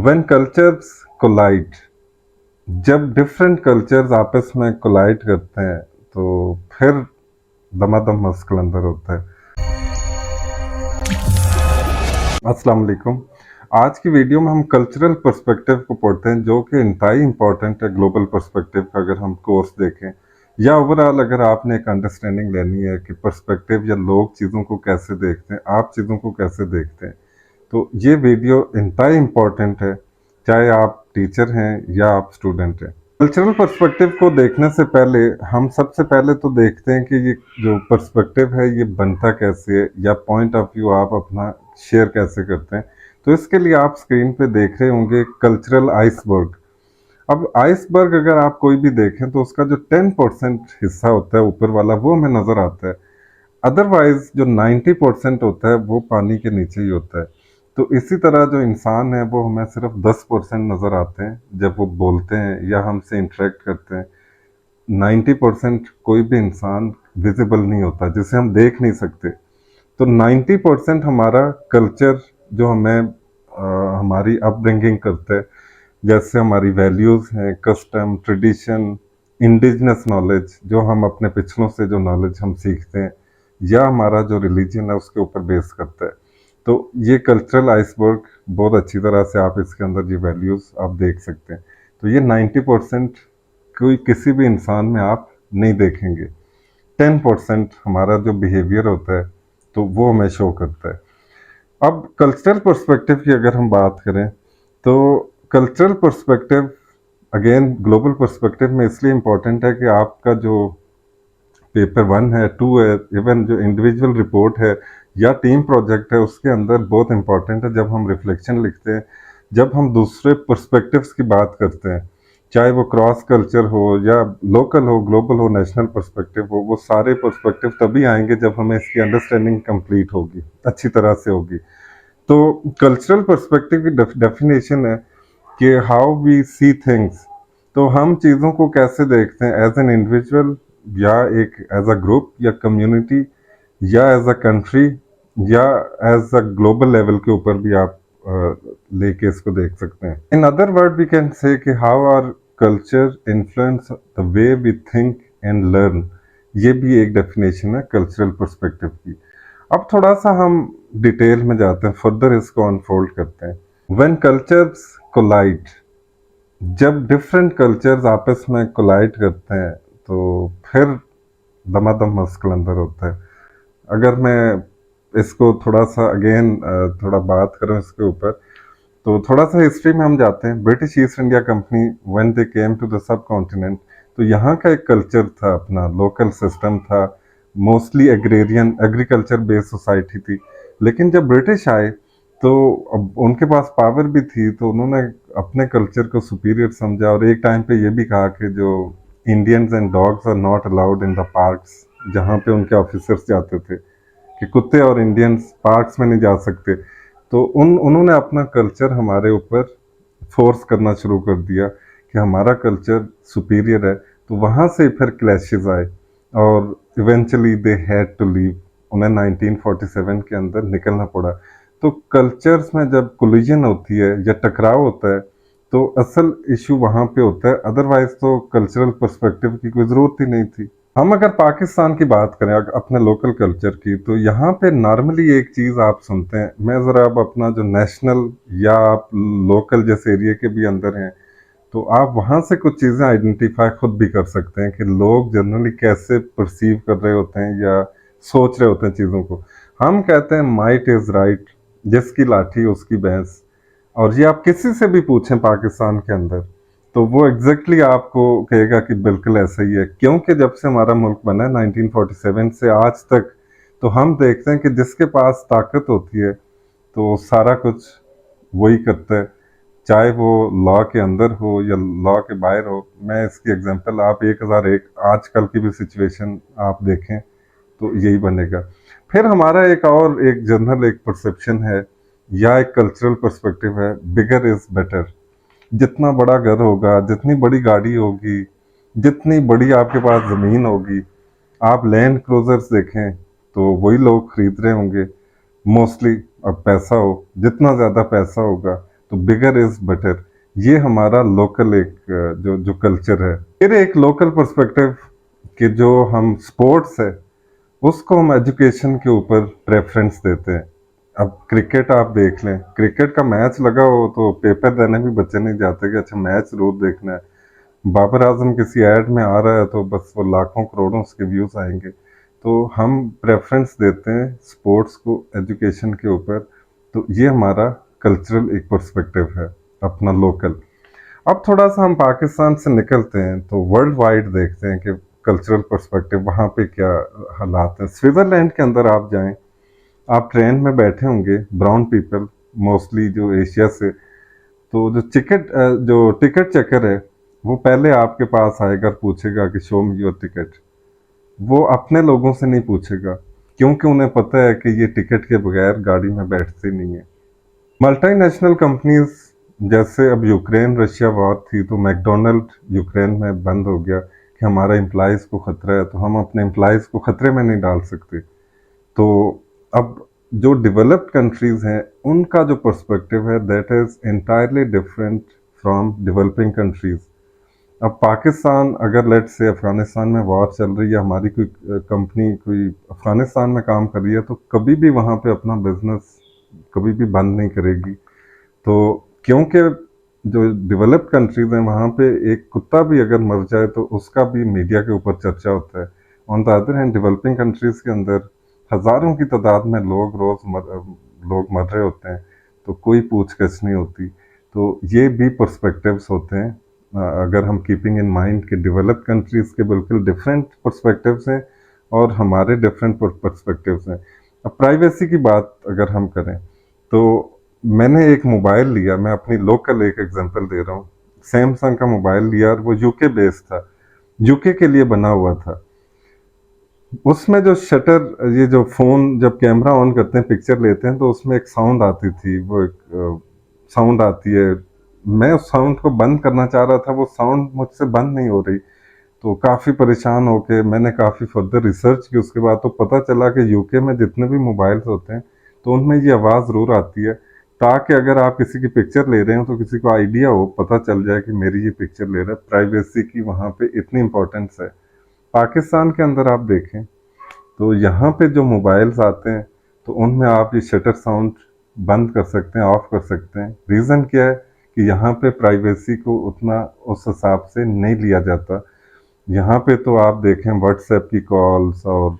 When cultures collide, जब different cultures आपस में कोलाइड करते हैं तो फिर दमादम मस्कुल अंदर होता है। अस्सलाम वालेकुम। आज की वीडियो में हम कल्चरल पर्सपेक्टिव को पढ़ते हैं, जो कि इंतहाई इंपॉर्टेंट है ग्लोबल पर्सपेक्टिव का। अगर हम कोर्स देखें या ओवरऑल अगर आपने एक अंडरस्टैंडिंग लेनी है कि पर्सपेक्टिव या लोग चीज़ों को कैसे देखते हैं, आप चीज़ों को कैसे देखते हैं, तो ये वीडियो इंतहाई इम्पॉर्टेंट है, चाहे आप टीचर हैं या आप स्टूडेंट हैं। कल्चरल पर्सपेक्टिव को देखने से पहले हम सबसे पहले तो देखते हैं कि ये जो पर्सपेक्टिव है ये बनता कैसे है, या पॉइंट ऑफ व्यू आप अपना शेयर कैसे करते हैं। तो इसके लिए आप स्क्रीन पे देख रहे होंगे कल्चरल आइसबर्ग। अब आइसबर्ग अगर आप कोई भी देखें तो उसका जो 10% हिस्सा होता है ऊपर वाला वो हमें नजर आता है, अदरवाइज जो 90% होता है वो पानी के नीचे ही होता है। तो इसी तरह जो इंसान है वो हमें सिर्फ 10% नजर आते हैं जब वो बोलते हैं या हमसे इंटरेक्ट करते हैं। 90% कोई भी इंसान विजिबल नहीं होता, जिसे हम देख नहीं सकते। तो 90% हमारा कल्चर जो हमें हमारी अपब्रिंगिंग करता है, जैसे हमारी वैल्यूज़ हैं, कस्टम, ट्रेडिशन, इंडिजिनस नॉलेज, जो हम अपने पिछलों से जो नॉलेज हम सीखते हैं, या हमारा जो रिलीजन है उसके ऊपर बेस करता है। तो ये कल्चरल आइसबर्ग बहुत अच्छी तरह से आप इसके अंदर ये वैल्यूज़ आप देख सकते हैं। तो ये 90% कोई किसी भी इंसान में आप नहीं देखेंगे। 10% हमारा जो बिहेवियर होता है तो वो हमें शो करता है। अब कल्चरल पर्सपेक्टिव की अगर हम बात करें तो cultural perspective again global perspective में इसलिए इम्पोर्टेंट है कि आपका जो पेपर 1 है, 2 है, इवन जो इंडिविजुअल रिपोर्ट है या टीम प्रोजेक्ट है, उसके अंदर बहुत इंपॉर्टेंट है। जब हम रिफ्लेक्शन लिखते हैं, जब हम दूसरे पर्सपेक्टिव्स की बात करते हैं, चाहे वो क्रॉस कल्चर हो या लोकल हो, ग्लोबल हो, नेशनल पर्सपेक्टिव हो, वो सारे पर्सपेक्टिव तभी आएंगे जब हमें इसकी अंडरस्टैंडिंग कंप्लीट होगी, अच्छी तरह से होगी। तो कल्चरल पर्सपेक्टिव की डेफिनेशन है कि हाउ वी सी थिंग्स। तो हम चीज़ों को कैसे देखते हैं एज एन इंडिविजुअल, या एक एज अ ग्रुप या कम्युनिटी, या एज अ कंट्री, या एज अ ग्लोबल लेवल के ऊपर भी आप लेके इसको देख सकते हैं। In other word we can say कि how are culture influence the way we think and learn. ये भी एक डेफिनेशन है कल्चरल पर्सपेक्टिव की। अब थोड़ा सा हम डिटेल में जाते हैं, फर्दर इसको अनफोल्ड करते हैं। व्हेन कल्चर्स कोलाइड, जब डिफरेंट कल्चर्स आपस में कोलाइड करते हैं तो फिर दमादम मस्कुल अंदर होता है। अगर मैं इसको थोड़ा सा अगेन थोड़ा बात करूं इसके ऊपर, तो थोड़ा सा हिस्ट्री में हम जाते हैं। British East India Company when they came to the subcontinent, तो यहाँ का एक कल्चर था, अपना लोकल सिस्टम था, mostly agrarian agriculture based society थी। लेकिन जब ब्रिटिश आए तो अब उनके पास पावर भी थी, तो उन्होंने अपने कल्चर को सुपीरियर समझा, और एक टाइम पे ये भी कहा कि जो Indians and dogs are not allowed in the parks, जहाँ पे उनके ऑफिसर्स जाते थे, कि कुत्ते और इंडियंस पार्क्स में नहीं जा सकते। तो उन्होंने अपना कल्चर हमारे ऊपर फोर्स करना शुरू कर दिया कि हमारा कल्चर सुपीरियर है। तो वहाँ से फिर क्लैशेस आए और eventually they had to leave. उन्हें 1947 के अंदर निकलना पड़ा। तो कल्चर्स में जब कोलिजन होती है या टकराव होता है तो असल इशू वहाँ पे होता है, अदरवाइज तो कल्चरल पर्सपेक्टिव की कोई ज़रूरत ही नहीं थी। हम अगर पाकिस्तान की बात करें अपने लोकल कल्चर की, तो यहाँ पे नॉर्मली एक चीज़ आप सुनते हैं। मैं ज़रा अब अपना जो नेशनल या आप लोकल जैसे एरिया के भी अंदर हैं, तो आप वहाँ से कुछ चीज़ें आइडेंटिफाई खुद भी कर सकते हैं कि लोग जनरली कैसे परसीव कर रहे होते हैं या सोच रहे होते हैं चीज़ों को। हम कहते हैं माइट इज़ राइट, जिसकी लाठी उसकी भैंस। और ये आप किसी से भी पूछें पाकिस्तान के अंदर, तो वो एग्जैक्टली आपको कहेगा कि बिल्कुल ऐसा ही है। क्योंकि जब से हमारा मुल्क बना है 1947 से आज तक, तो हम देखते हैं कि जिसके पास ताकत होती है तो सारा कुछ वही करता है, चाहे वो लॉ के अंदर हो या लॉ के बाहर हो। मैं इसकी एग्जांपल, आप 1001 आजकल की भी सिचुएशन आप देखें तो यही बनेगा। फिर हमारा एक और एक जनरल एक परसेप्शन है या एक कल्चरल पर्सपेक्टिव है, बिगर इज बेटर। जितना बड़ा घर होगा, जितनी बड़ी गाड़ी होगी, जितनी बड़ी आपके पास ज़मीन होगी, आप लैंड क्रूजर्स देखें तो वही लोग खरीद रहे होंगे मोस्टली। अब पैसा हो, जितना ज़्यादा पैसा होगा तो बिगर इज बेटर, ये हमारा लोकल एक जो जो कल्चर है। फिर एक लोकल पर्सपेक्टिव कि जो हम स्पोर्ट्स है उसको हम एजुकेशन के ऊपर प्रेफरेंस देते हैं। अब क्रिकेट आप देख लें, क्रिकेट का मैच लगा हो तो पेपर देने भी बच्चे नहीं जाते कि अच्छा मैच जरूर देखना है। बाबर आजम किसी ऐड में आ रहा है तो बस वो लाखों करोड़ों उसके व्यूज आएंगे। तो हम प्रेफरेंस देते हैं स्पोर्ट्स को एजुकेशन के ऊपर। तो ये हमारा कल्चरल एक पर्सपेक्टिव है अपना लोकल। अब थोड़ा सा हम पाकिस्तान से निकलते हैं तो वर्ल्ड वाइड देखते हैं कि कल्चरल पर्सपेक्टिव वहाँ पे क्या हालात हैं। स्विट्जरलैंड के अंदर आप जाएं, आप ट्रेन में बैठे होंगे, ब्राउन पीपल मोस्टली जो एशिया से, तो जो टिकट चेकर है वो पहले आपके पास आएगा, पूछेगा कि शो मी योर टिकट। वो अपने लोगों से नहीं पूछेगा क्योंकि उन्हें पता है कि ये टिकट के बगैर गाड़ी में बैठते नहीं है। मल्टीनेशनल कंपनीज, जैसे अब यूक्रेन रशिया वॉर थी तो मैकडोनल्ड यूक्रेन में बंद हो गया कि हमारा एम्प्लॉयज को खतरा है, तो हम अपने एम्प्लॉयज को खतरे में नहीं डाल सकते। तो अब जो डेवलप्ड कंट्रीज हैं उनका जो पर्सपेक्टिव है that is entirely different from developing countries. अब पाकिस्तान अगर लेट से अफगानिस्तान में वॉर चल रही है, हमारी कोई कंपनी कोई अफगानिस्तान में काम कर रही है, तो कभी भी वहाँ पे अपना बिजनेस कभी भी बंद नहीं करेगी। तो क्योंकि जो डेवलप्ड कंट्रीज हैं वहाँ पे एक कुत्ता भी अगर मर जाए तो उसका भी मीडिया के ऊपर चर्चा होता है। On the other hand developing countries के अंदर हज़ारों की तादाद में लोग मर रहे होते हैं तो कोई पूछगछ नहीं होती। तो ये भी पर्सपेक्टिव्स होते हैं। अगर हम कीपिंग इन माइंड कि डेवलप्ड कंट्रीज के बिल्कुल डिफरेंट पर्सपेक्टिव्स हैं और हमारे डिफरेंट पर्सपेक्टिव्स हैं। अब प्राइवेसी की बात अगर हम करें तो मैंने एक मोबाइल लिया, मैं अपनी लोकल एक एग्जांपल दे रहा हूँ। सैमसंग का मोबाइल लिया और वो यूके बेस्ड था, यूके के लिए बना हुआ था। उसमें जो शटर, ये जो फोन जब कैमरा ऑन करते हैं पिक्चर लेते हैं तो उसमें एक साउंड आती थी, वो एक साउंड आती है। मैं उस साउंड को बंद करना चाह रहा था, वो साउंड मुझसे बंद नहीं हो रही। तो काफ़ी परेशान होके मैंने काफ़ी फर्दर रिसर्च की उसके बाद, तो पता चला कि यूके में जितने भी मोबाइल्स होते हैं तो उनमें ये आवाज़ ज़रूर आती है, ताकि अगर आप किसी की पिक्चर ले रहे हो तो किसी को आइडिया हो, पता चल जाए कि मेरी ये पिक्चर ले रहा है। प्राइवेसी की वहाँ पे इतनी इंपॉर्टेंस है। पाकिस्तान के अंदर आप देखें तो यहाँ पे जो मोबाइल्स आते हैं तो उनमें आप ये शटर साउंड बंद कर सकते हैं, ऑफ कर सकते हैं। रीज़न क्या है कि यहाँ पे प्राइवेसी को उतना उस हिसाब से नहीं लिया जाता। यहाँ पे तो आप देखें व्हाट्सएप की कॉल्स और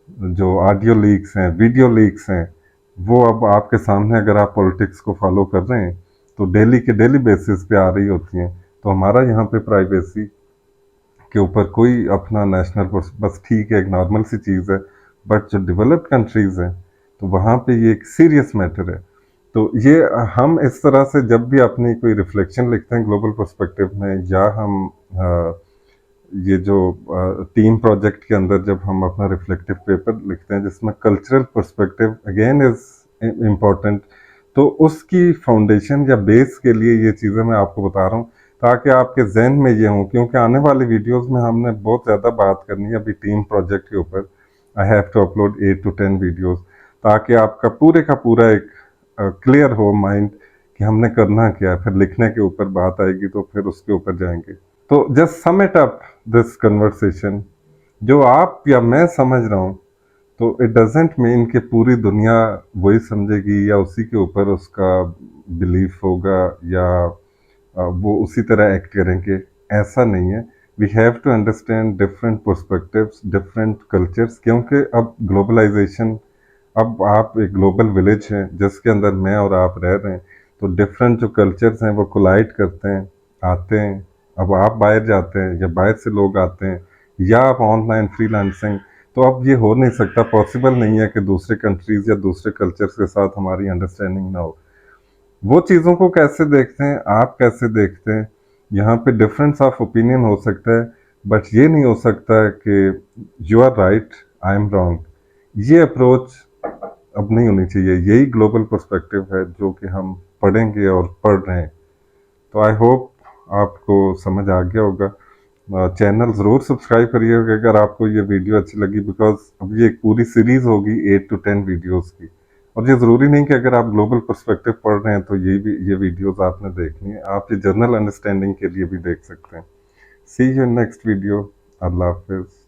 जो ऑडियो लीक्स हैं, वीडियो लीक्स हैं, वो अब आपके सामने, अगर आप पॉलिटिक्स को फॉलो कर रहे हैं तो डेली के डेली बेसिस पे आ रही होती हैं। तो हमारा यहाँ पे प्राइवेसी के ऊपर कोई अपना नेशनल, बस ठीक है एक नॉर्मल सी चीज़ है। बट जो डेवलप्ड कंट्रीज़ हैं तो वहाँ पे ये एक सीरियस मैटर है। तो ये हम इस तरह से जब भी अपनी कोई रिफ्लेक्शन लिखते हैं ग्लोबल पर्सपेक्टिव में, या हम ये जो टीम प्रोजेक्ट के अंदर जब हम अपना रिफ्लेक्टिव पेपर लिखते हैं जिसमें cultural perspective again is important, तो उसकी फाउंडेशन या बेस के लिए ये चीज़ें मैं आपको बता रहा हूँ ताकि आपके जहन में ये हो। क्योंकि आने वाली वीडियोस में हमने बहुत ज़्यादा बात करनी है अभी टीम प्रोजेक्ट के ऊपर। I have to upload 8 to 10 videos ताकि आपका पूरे का पूरा एक क्लियर हो माइंड कि हमने करना क्या है। फिर लिखने के ऊपर बात आएगी तो फिर उसके ऊपर जाएंगे। तो just sum it up this conversation, जो आप या मैं समझ रहा हूँ तो इट डजेंट मीन कि पूरी दुनिया वही समझेगी या उसी के ऊपर उसका बिलीफ होगा या वो उसी तरह एक्ट करेंगे। ऐसा नहीं है। We have to understand different perspectives, different cultures, क्योंकि अब ग्लोबलाइजेशन, अब आप एक ग्लोबल विलेज हैं जिसके अंदर मैं और आप रह रहे हैं, तो डिफरेंट जो कल्चर्स हैं वो कोलाइड करते हैं, आते हैं। अब आप बाहर जाते हैं या बाहर से लोग आते हैं या आप ऑनलाइन फ्रीलांसिंग, तो अब ये हो नहीं सकता, पॉसिबल नहीं है कि दूसरे कंट्रीज़ या दूसरे कल्चर्स के साथ हमारी अंडरस्टैंडिंग ना हो। वो चीज़ों को कैसे देखते हैं, आप कैसे देखते हैं, यहाँ पे डिफरेंस ऑफ ओपिनियन हो सकता है, बट ये नहीं हो सकता है कि you are right I am wrong. ये अप्रोच अब नहीं होनी चाहिए। यही ग्लोबल पर्सपेक्टिव है जो कि हम पढ़ेंगे और पढ़ रहे हैं। तो आई होप आपको समझ आ गया होगा। चैनल ज़रूर सब्सक्राइब करिएगा अगर आपको ये वीडियो अच्छी लगी, बिकॉज अब ये एक पूरी सीरीज़ होगी 8 to 10 वीडियोस की। और ये ज़रूरी नहीं कि अगर आप ग्लोबल पर्सपेक्टिव पढ़ रहे हैं तो ये वीडियोस आपने देखनी है, आप ये जनरल अंडरस्टैंडिंग के लिए भी देख सकते हैं। सी यू नेक्स्ट वीडियो। अल्लाह हाफिज़।